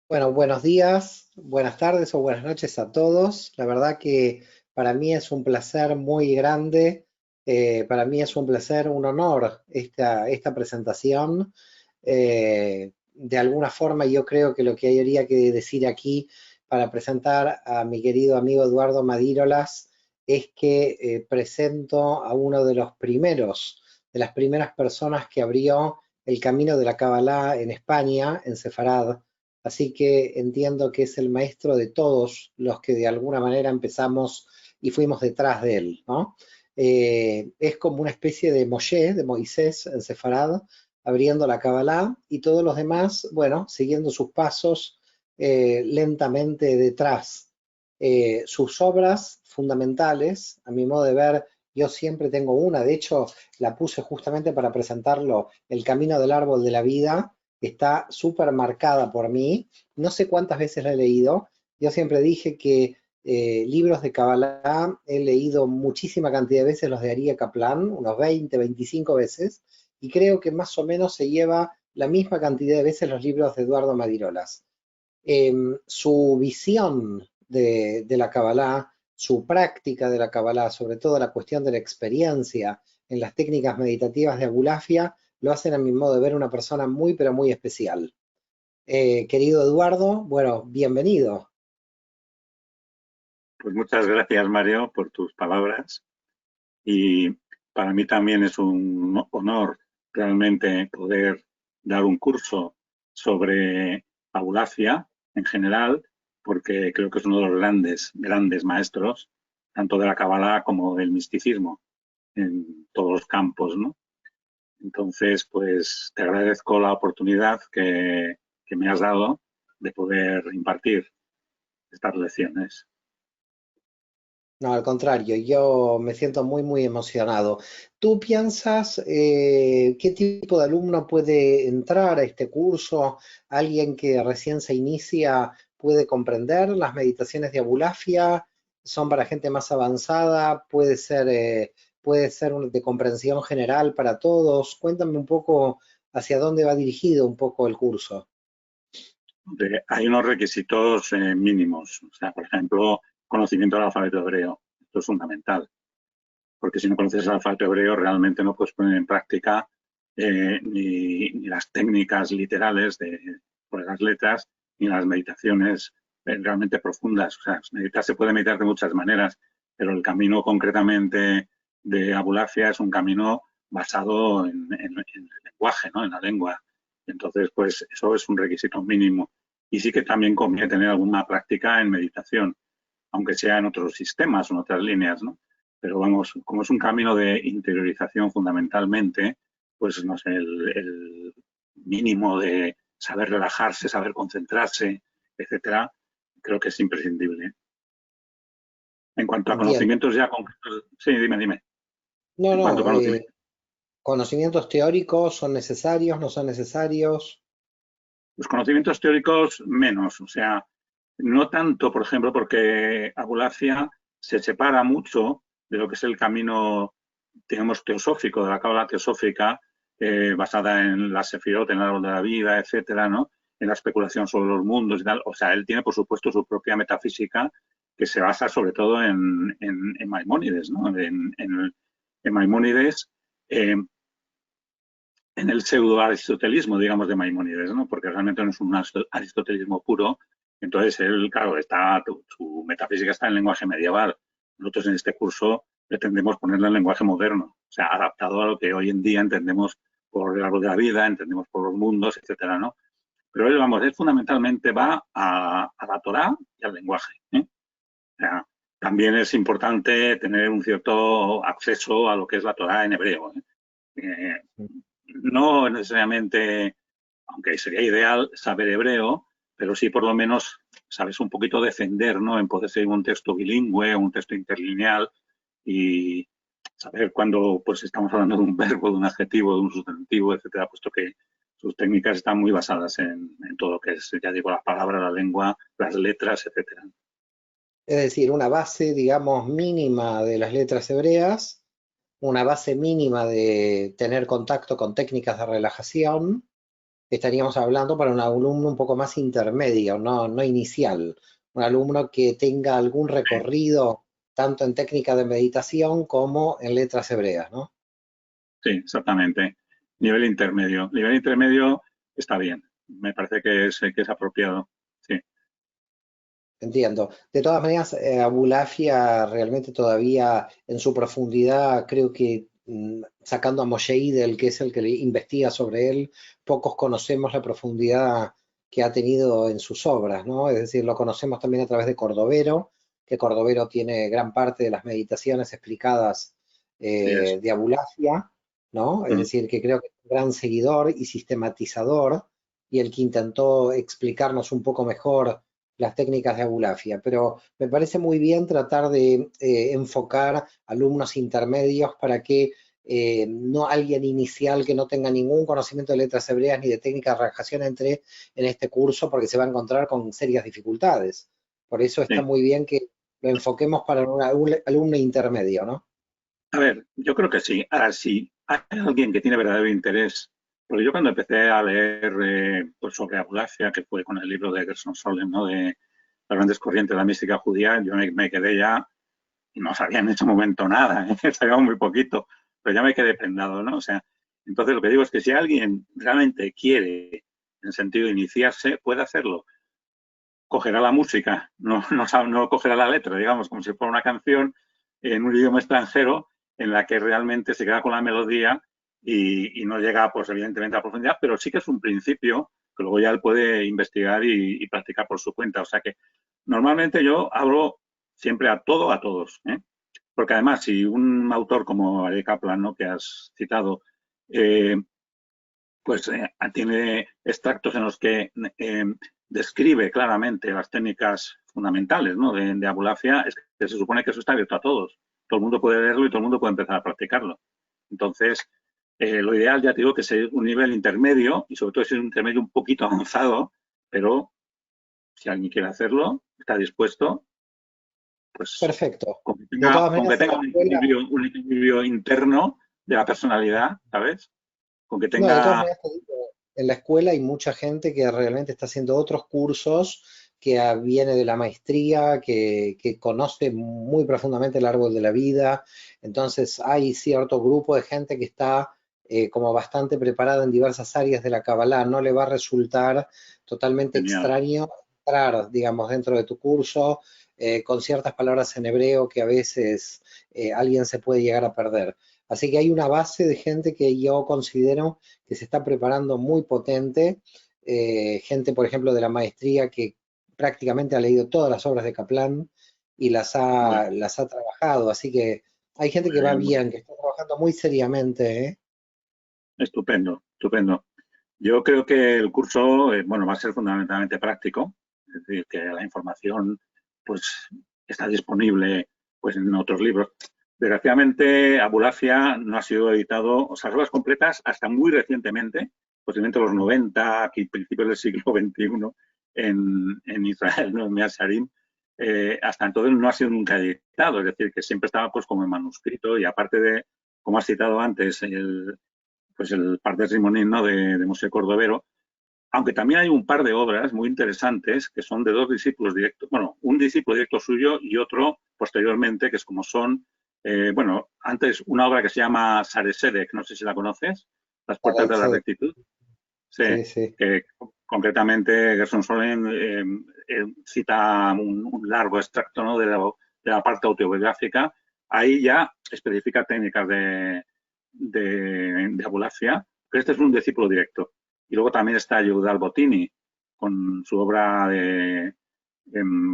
Bueno, buenos días, buenas tardes o buenas noches a todos. La verdad que para mí es un placer muy grande, para mí es un placer, un honor esta presentación. De alguna forma yo creo que lo que habría que decir aquí para presentar a mi querido amigo Eduardo Madírolas es que presento a uno de los primeros, de las primeras personas que abrió el camino de la Kabbalah en España, en Sefarad. Así que entiendo que es el maestro de todos los que de alguna manera empezamos y fuimos detrás de él, ¿no? Es como una especie de Moshe, de Moisés en Sefarad, abriendo la Kabbalah y todos los demás, bueno, siguiendo sus pasos lentamente detrás. Sus obras fundamentales, a mi modo de ver, yo siempre tengo una, de hecho la puse justamente para presentarlo, El Camino del Árbol de la Vida, está súper marcada por mí. No sé cuántas veces la he leído. Yo siempre dije que libros de Kabbalah he leído muchísima cantidad de veces los de Aryeh Kaplan, unos 20, 25 veces, y creo que más o menos se lleva la misma cantidad de veces los libros de Eduardo Madirolas. Su visión de la Kabbalah, su práctica de la Kabbalah, sobre todo la cuestión de la experiencia en las técnicas meditativas de Abulafia, lo hacen a mi modo de ver una persona muy, pero muy especial. Querido Eduardo, bueno, bienvenido. Pues muchas gracias, Mario, por tus palabras. Y para mí también es un honor realmente poder dar un curso sobre Aulafia en general, porque creo que es uno de los grandes maestros, tanto de la Kabbalah como del misticismo, en todos los campos, ¿no? Entonces, pues te agradezco la oportunidad que me has dado de poder impartir estas lecciones. No, al contrario, yo me siento muy, muy emocionado. ¿Tú piensas qué tipo de alumno puede entrar a este curso? ¿Alguien que recién se inicia puede comprender las meditaciones de Abulafia? ¿Son para gente más avanzada? Puede ser de comprensión general para todos? Cuéntame un poco hacia dónde va dirigido un poco el curso. Hay unos requisitos mínimos. O sea, por ejemplo, conocimiento del alfabeto hebreo. Esto es fundamental, porque si no conoces el alfabeto hebreo, realmente no puedes poner en práctica ni las técnicas literales por las letras, ni las meditaciones realmente profundas. O sea, meditar se puede meditar de muchas maneras, pero el camino concretamente de Abulafia es un camino basado en el lenguaje, ¿no? En la lengua. Entonces, pues eso es un requisito mínimo. Y sí que también conviene tener alguna práctica en meditación, aunque sea en otros sistemas o en otras líneas, ¿no? Pero vamos, como es un camino de interiorización fundamentalmente, pues no sé, el mínimo de saber relajarse, saber concentrarse, etcétera, creo que es imprescindible. En cuanto a Entiendo. conocimientos ya concretos, sí, dime. No, En cuanto a no, conocimientos, conocimientos teóricos son necesarios, no son necesarios. los conocimientos teóricos menos, o sea, no tanto, por ejemplo, porque Abulacia se separa mucho de lo que es el camino, digamos, teosófico, de la cábala teosófica, basada en la sefirot, en el árbol de la vida, etcétera, ¿no? En la especulación sobre los mundos y tal. O sea, él tiene, por supuesto, su propia metafísica que se basa sobre todo en Maimónides, ¿no? En Maimónides, en el pseudo-aristotelismo, digamos, de Maimónides, ¿no? Porque realmente no es un aristotelismo puro. Entonces, él, claro, su metafísica está en lenguaje medieval. Nosotros en este curso pretendemos ponerlo en lenguaje moderno, o sea, adaptado a lo que hoy en día entendemos por el árbol de la vida, entendemos por los mundos, etcétera, ¿no? Pero él, vamos, él fundamentalmente va a la Torá y al lenguaje, ¿eh? O sea, también es importante tener un cierto acceso a lo que es la Torá en hebreo, ¿eh? Eh, no necesariamente, aunque sería ideal saber hebreo, pero sí por lo menos sabes un poquito defender, ¿no? En poder ser un texto bilingüe, un texto interlineal y saber cuándo pues estamos hablando de un verbo, de un adjetivo, de un sustantivo, etcétera, puesto que sus técnicas están muy basadas en todo lo que es, ya digo, las palabras, la lengua, las letras, etcétera. Es decir, una base, digamos, mínima de las letras hebreas, una base mínima de tener contacto con técnicas de relajación estaríamos hablando para un alumno un poco más intermedio, no inicial. Un alumno que tenga algún Sí, recorrido tanto en técnica de meditación como en letras hebreas, ¿no? sí, exactamente. Nivel intermedio. Nivel intermedio está bien. Me parece que es apropiado. Sí, Entiendo. De todas maneras, Abulafia realmente todavía en su profundidad, creo que sacando a Moshe Idel, que es el que investiga sobre él, pocos conocemos la profundidad que ha tenido en sus obras, ¿no? Es decir, lo conocemos también a través de Cordovero, que Cordovero tiene gran parte de las meditaciones explicadas sí es. de Abulafia, ¿no? Es Mm. decir, que creo que es un gran seguidor y sistematizador, y el que intentó explicarnos un poco mejor las técnicas de Abulafia, pero me parece muy bien tratar de enfocar alumnos intermedios para que no alguien inicial que no tenga ningún conocimiento de letras hebreas ni de técnica de relajación entre en este curso porque se va a encontrar con serias dificultades. Por eso está Sí. muy bien que lo enfoquemos para un alumno intermedio, ¿no? A ver, yo creo que sí. Ahora, si hay alguien que tiene verdadero interés, porque yo cuando empecé a leer pues sobre Abulafia, que fue con el libro de Gerson Solem, ¿no? De las grandes corrientes de la mística judía, yo me quedé ya, y no sabía en ese momento nada, sabía muy poquito, pero ya me quedé prendado, ¿no? O sea, entonces lo que digo es que si alguien realmente quiere, en el sentido de iniciarse, puede hacerlo. Cogerá la música, no cogerá la letra, digamos, como si fuera una canción en un idioma extranjero en la que realmente se queda con la melodía y no llega, pues evidentemente, a profundidad, pero sí que es un principio que luego ya él puede investigar y practicar por su cuenta. O sea que normalmente yo hablo siempre a todos, ¿eh? Porque además, si un autor como Ari Kaplan, ¿no? Que has citado, eh, pues tiene extractos en los que describe claramente las técnicas fundamentales, ¿no? de Abulafia, es que se supone que eso está abierto a todos. Todo el mundo puede leerlo y todo el mundo puede empezar a practicarlo. Entonces, lo ideal, ya te digo, que es un nivel intermedio y sobre todo es un intermedio un poquito avanzado, pero si alguien quiere hacerlo, está dispuesto, pues Perfecto. De todas con que maneras, en la tenga escuela, un equilibrio interno de la personalidad, ¿sabes? Con que no, de todas tenga... maneras te digo, en la escuela hay mucha gente que realmente está haciendo otros cursos, que viene de la maestría, que conoce muy profundamente el árbol de la vida. Entonces hay cierto grupo de gente que está como bastante preparada en diversas áreas de la Kabbalah. No le va a resultar totalmente Genial. extraño entrar, digamos, dentro de tu curso con ciertas palabras en hebreo que a veces alguien se puede llegar a perder. Así que hay una base de gente que yo considero que se está preparando muy potente, gente, por ejemplo, de la maestría que prácticamente ha leído todas las obras de Kaplan y Muy, las ha trabajado, así que hay gente que va muy bien, que está trabajando muy seriamente, ¿eh? estupendo, estupendo. Yo creo que el curso, bueno, va a ser fundamentalmente práctico, es decir, que la información, pues, está disponible, pues, en otros libros. Desgraciadamente, Abulafia no ha sido editado, o sea, las obras completas hasta muy recientemente, posiblemente los 90, aquí principios del siglo XXI, en Israel, ¿no? En Meaz Sharim, hasta entonces no ha sido nunca editado, es decir, que siempre estaba pues como en manuscrito y aparte de, como has citado antes, pues el par de Simonín, ¿no? de Mosè Cordovero, aunque también hay un par de obras muy interesantes que son de dos discípulos directos, bueno, un discípulo directo suyo y otro posteriormente, que es como son, bueno, antes una obra que se llama Sare Sedek, no sé si la conoces, Las puertas de la rectitud, sí, Sí, sí. que concretamente Gerson Solem cita un largo extracto, ¿no? de la parte autobiográfica, ahí ya especifica técnicas de Abulafia, pero este es un discípulo directo. Y luego también está Yehuda Botini con su obra de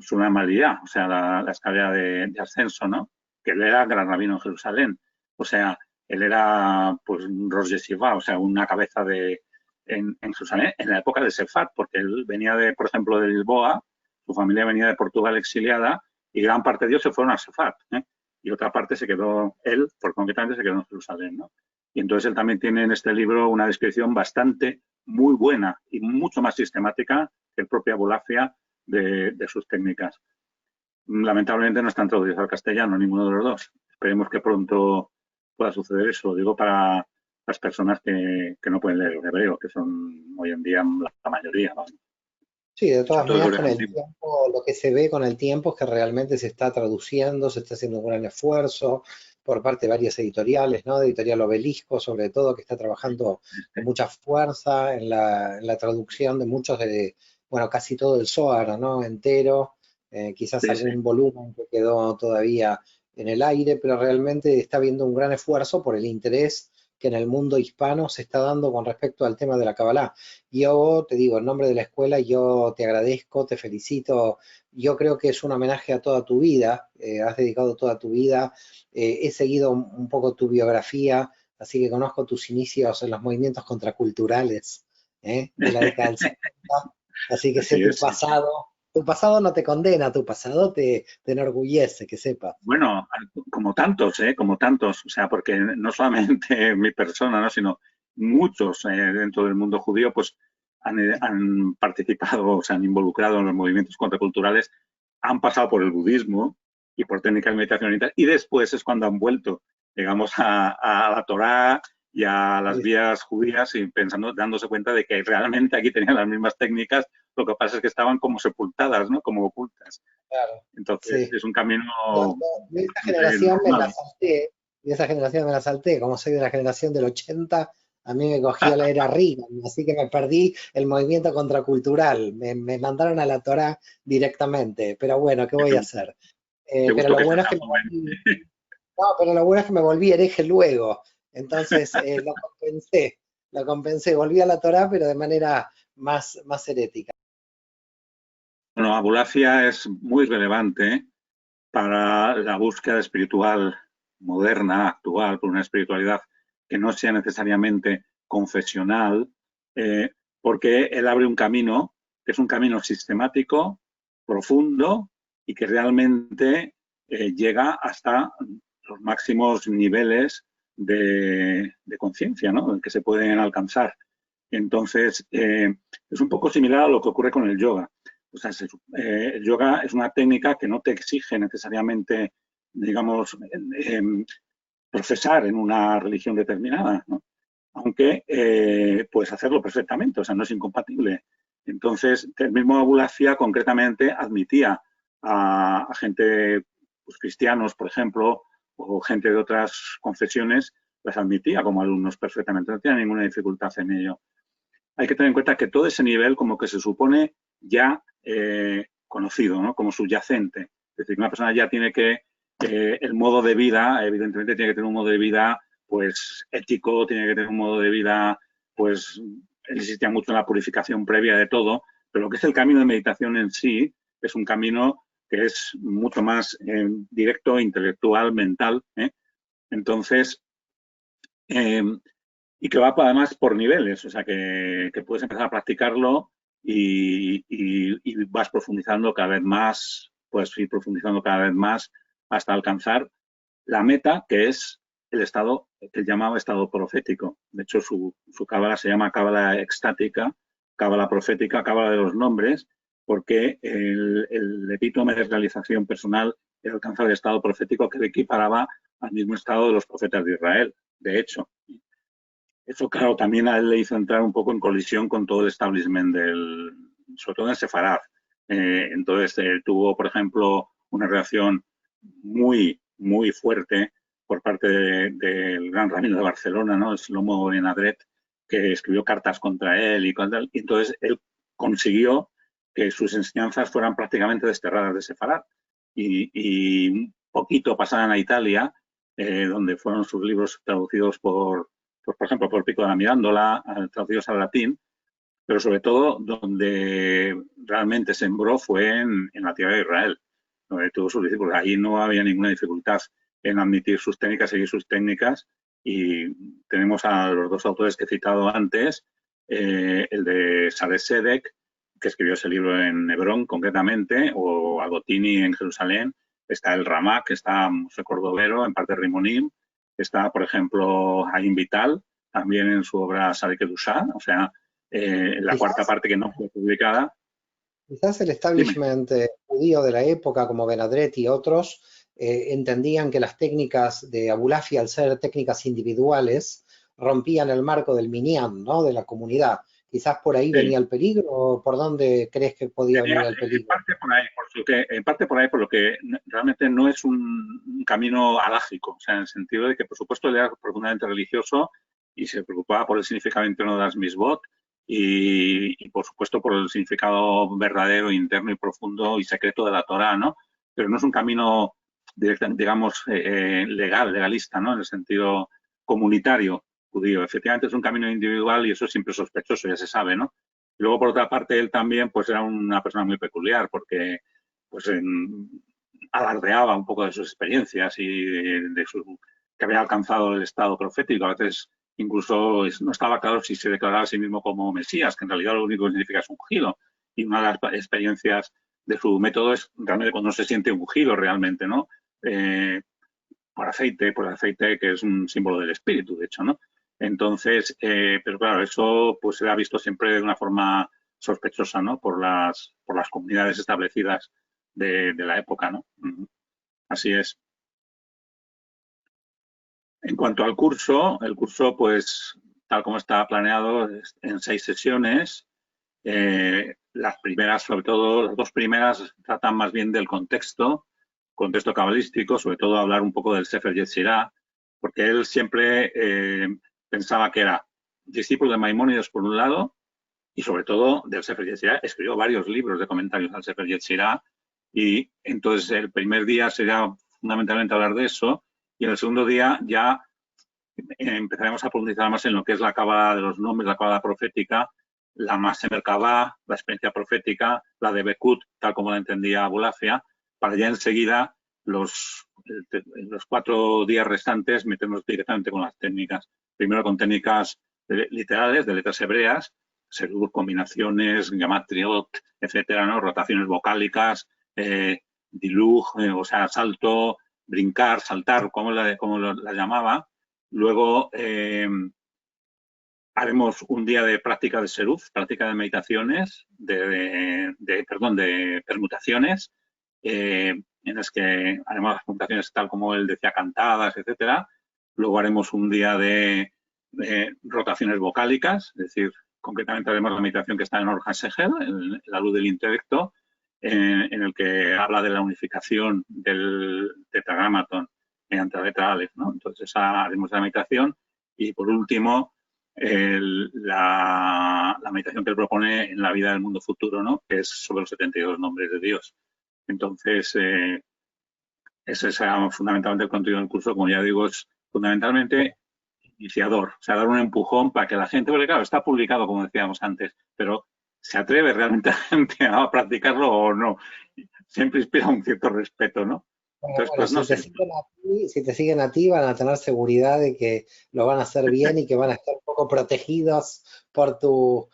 Sulam Aliyah, o sea, la escalera de ascenso, ¿no? Que él era gran rabino en Jerusalén. O sea, él era pues un Rosh Yeshiva, o sea, una cabeza en Jerusalén en la época de Sefat, porque él venía de, por ejemplo, de Lisboa, su familia venía de Portugal exiliada y gran parte de ellos se fueron a Sefat, ¿eh? Y otra parte se quedó, él, por concretamente, se quedó en Jerusalén, ¿no? Y entonces él también tiene en este libro una descripción bastante muy buena y mucho más sistemática que el propio Abulafia de sus técnicas. Lamentablemente no están traducidos al castellano, ninguno de los dos. Esperemos que pronto pueda suceder eso. Lo digo las personas que no pueden leer el hebreo, que son hoy en día la mayoría, ¿no? Sí, de Sobre todas todo el maneras hebreo con el antiguo. tiempo, lo que se ve con el tiempo es que realmente se está traduciendo, se está haciendo un gran esfuerzo por parte de varias editoriales, ¿no? De Editorial Obelisco, sobre todo, que está trabajando con mucha fuerza en la traducción de muchos bueno, casi todo el Zohar, ¿no? Entero, quizás Sí, sí. algún volumen que quedó todavía en el aire, pero realmente está habiendo un gran esfuerzo por el interés que en el mundo hispano se está dando con respecto al tema de la Kabbalah. Yo te digo, en nombre de la escuela, yo te agradezco, te felicito. Yo creo que es un homenaje a toda tu vida, has dedicado toda tu vida. He seguido un poco tu biografía, así que conozco tus inicios en los movimientos contraculturales, de la década del 70, así que sé Así tu es, sí. pasado. Tu pasado no te condena, tu pasado te enorgullece, que sepas. Bueno, como tantos, ¿eh? Como tantos, o sea, porque no solamente mi persona, ¿no? Sino muchos dentro del mundo judío, pues han participado, se han involucrado en los movimientos contraculturales, han pasado por el budismo y por técnicas de meditación y tal, y después es cuando han vuelto, digamos, a la Torá y a las Sí, vías judías y pensando, dándose cuenta de que realmente aquí tenían las mismas técnicas, lo que pasa es que estaban como sepultadas, ¿no? Como ocultas. claro, Entonces sí. es un camino Yo esa bastante generación me la normal. salté, y esa generación me la salté, como soy de la generación del 80, a mí me cogió la era Reagan, así que me perdí el movimiento contracultural, me mandaron a la Torá directamente, pero bueno, ¿qué voy a hacer? Qué Pero gusto lo que bueno seas es tan que me joven. volví, no, pero lo bueno es que me volví hereje luego, entonces lo compensé, volví a la Torá, pero de manera más herética. Bueno, Abulafia es muy relevante para la búsqueda espiritual moderna, actual, por una espiritualidad que no sea necesariamente confesional, eh, porque él abre un camino que es un camino sistemático, profundo y que realmente llega hasta los máximos niveles de conciencia, ¿no? Que se pueden alcanzar. Entonces, es un poco similar a lo que ocurre con el yoga. O sea, el yoga es una técnica que no te exige necesariamente, digamos, profesar en una religión determinada, ¿no? Aunque puedes hacerlo perfectamente, o sea, no es incompatible. Entonces, el mismo Abulafia concretamente admitía a gente, pues, cristianos, por ejemplo, o gente de otras confesiones, las admitía como alumnos perfectamente, no tenía ninguna dificultad en ello. Hay que tener en cuenta que todo ese nivel como que se supone ya conocido, ¿no? Como subyacente. Es decir, una persona ya tiene que, el modo de vida, evidentemente tiene que tener un modo de vida pues ético, tiene que tener un modo de vida, pues él insistía mucho en la purificación previa de todo, pero lo que es el camino de meditación en sí es un camino que es mucho más directo, intelectual, mental. Entonces, eh, y que va además por niveles, o sea que puedes empezar a practicarlo y vas profundizando cada vez más, puedes ir profundizando cada vez más hasta alcanzar la meta, que es el estado que él llamaba estado profético. De hecho, su cábala se llama cábala extática, cábala profética, cábala de los nombres, porque el epítome de realización personal es alcanzar el estado profético que le equiparaba al mismo estado de los profetas de Israel, de hecho. Eso, claro, también a él le hizo entrar un poco en colisión con todo el establishment sobre todo en Sefarad. Entonces, tuvo, por ejemplo, una reacción muy fuerte por parte del gran rabino de Barcelona, ¿no? Shlomo Benadret, que escribió cartas contra él y tal. Y entonces él consiguió que sus enseñanzas fueran prácticamente desterradas de Sefarad. Y un poquito pasaran a Italia, donde fueron sus libros traducidos pues, por ejemplo, por Pico de la Mirándola, traducidos al latín, pero sobre todo donde realmente sembró fue en la tierra de Israel, donde tuvo sus discípulos. Ahí no había ninguna dificultad en admitir sus técnicas, seguir sus técnicas, y tenemos a los dos autores que he citado antes, el de Sade Sedek, que escribió ese libro en Hebrón concretamente, o Agotini en Jerusalén, está el Ramak, que está Moshe Cordovero, en parte Rimonim, está, por ejemplo, Haim Vital, también en su obra Sade Kedushá, o sea, la cuarta Quizás parte que no fue publicada. Quizás el Dime. establishment judío de la época, como Benadret y otros, entendían que las técnicas de Abulafia, al ser técnicas individuales, rompían el marco del minyan, ¿no? De la comunidad. Quizás por ahí Sí. venía el peligro, ¿o por dónde crees que podía Venía venir el en peligro? parte por ahí, en parte por ahí, por lo que realmente no es un camino alágico, o sea, en el sentido de que, por supuesto, él era profundamente religioso y se preocupaba por el significado interno de las misbot y, por supuesto, por el significado verdadero, interno y profundo y secreto de la Torá, ¿no? Pero no es un camino, digamos, legalista, ¿no? En el sentido comunitario judío. Efectivamente, es un camino individual y eso es siempre sospechoso, ya se sabe, ¿no? Y luego, por otra parte, él también pues era una persona muy peculiar porque pues alardeaba un poco de sus experiencias y de su que había alcanzado el estado profético. A veces incluso no estaba claro si se declaraba a sí mismo como Mesías, que en realidad lo único que significa es ungido. Y una de las experiencias de su método es realmente cuando se siente ungido realmente, ¿no? Eh, por el aceite que es un símbolo del espíritu, de hecho, ¿no? Entonces, pero claro, eso pues se ha visto siempre de una forma sospechosa, ¿no? Por las comunidades establecidas de la época, ¿no? Así es. En cuanto al curso, el curso, pues, tal como está planeado, es en 6 sesiones. Las primeras, sobre todo, las 2 primeras tratan más bien del contexto cabalístico, sobre todo hablar un poco del Sefer Yetzirah, porque él siempre pensaba que era discípulo de Maimónides por un lado y sobre todo del Sefer Yetzirah. Escribió varios libros de comentarios al Sefer Yetzirah y entonces el primer día sería fundamentalmente hablar de eso y en el segundo día ya empezaremos a profundizar más en lo que es la cábala de los nombres, la cábala profética, la Maaseh Merkabah, la experiencia profética, la de Bekut, tal como la entendía Abulafia, para ya enseguida los 4 días restantes meternos directamente con las técnicas. Primero con técnicas literales, de letras hebreas, serur, combinaciones, gematriot, etcétera, ¿no? Rotaciones vocálicas, diluj, o sea, salto, brincar, saltar, como la llamaba. Luego haremos un día de práctica de seruf, práctica de meditaciones, perdón, de permutaciones, en las que haremos las permutaciones tal como él decía, cantadas, etcétera. Luego haremos un día de rotaciones vocálicas, es decir, concretamente haremos la meditación que está en Or HaSechel, en la luz del intelecto, en el que habla de la unificación del tetragramaton mediante la letra Aleph, ¿no? Entonces haremos la meditación y por último la meditación que él propone en la vida del mundo futuro, ¿no? Que es sobre los 72 nombres de Dios. Entonces, ese será fundamentalmente el contenido del curso, como ya digo, es fundamentalmente iniciador, o sea, dar un empujón para que la gente, porque claro, está publicado, como decíamos antes, pero ¿se atreve realmente la gente a practicarlo o no? Siempre inspira un cierto respeto, ¿no? Entonces, Bueno, pues no si te sé. siguen a ti, si te siguen a ti, van a tener seguridad de que lo van a hacer bien y que van a estar un poco protegidos por tu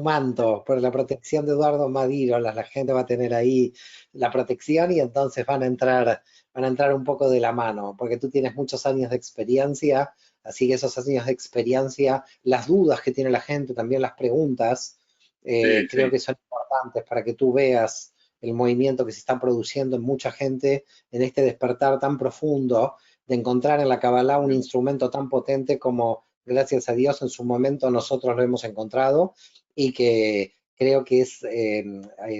manto, por la protección de Eduardo Madiro. La gente va a tener ahí la protección y entonces van a entrar un poco de la mano, porque tú tienes muchos años de experiencia, así que esos años de experiencia, las dudas que tiene la gente, también las preguntas, Sí, creo sí. que son importantes para que tú veas el movimiento que se está produciendo en mucha gente en este despertar tan profundo de encontrar en la Kabbalah un instrumento tan potente como, gracias a Dios, en su momento nosotros lo hemos encontrado y que creo que es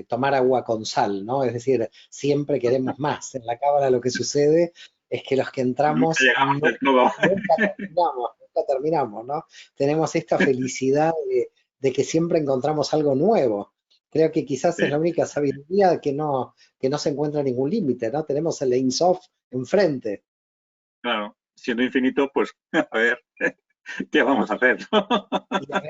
tomar agua con sal, ¿no? Es decir, siempre queremos más. En la Kabbalah lo que sucede es que los que Nunca entramos llegamos del todo. nunca terminamos, ¿no? Tenemos esta felicidad de que siempre encontramos algo nuevo. Creo que quizás es Sí, la única sabiduría que no se encuentra ningún límite, ¿no? Tenemos el Ein Sof enfrente. claro. Siendo infinito, pues a ver, ¿qué vamos a hacer? Y a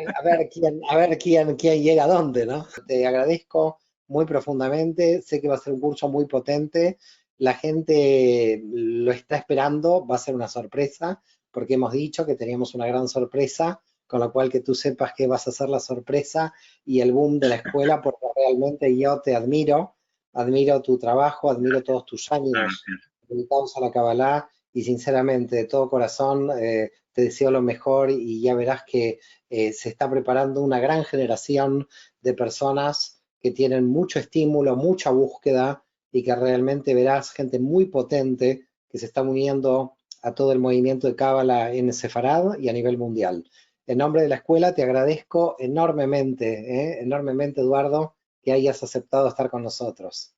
ver quién llega a dónde, ¿no? Te agradezco muy profundamente, sé que va a ser un curso muy potente, la gente lo está esperando, va a ser una sorpresa, porque hemos dicho que teníamos una gran sorpresa, con lo cual que tú sepas que vas a ser la sorpresa y el boom de la escuela, porque realmente yo te admiro, admiro tu trabajo, admiro todos tus años Gracias. dedicados a la Kabbalah y sinceramente de todo corazón te deseo lo mejor y ya verás que se está preparando una gran generación de personas que tienen mucho estímulo, mucha búsqueda y que realmente verás gente muy potente que se está uniendo a todo el movimiento de Cábala en Sefarad y a nivel mundial. En nombre de la escuela te agradezco enormemente, Eduardo, que hayas aceptado estar con nosotros.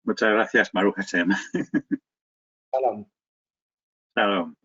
Muchas gracias, Baruch Hashem. Shalom. Claro.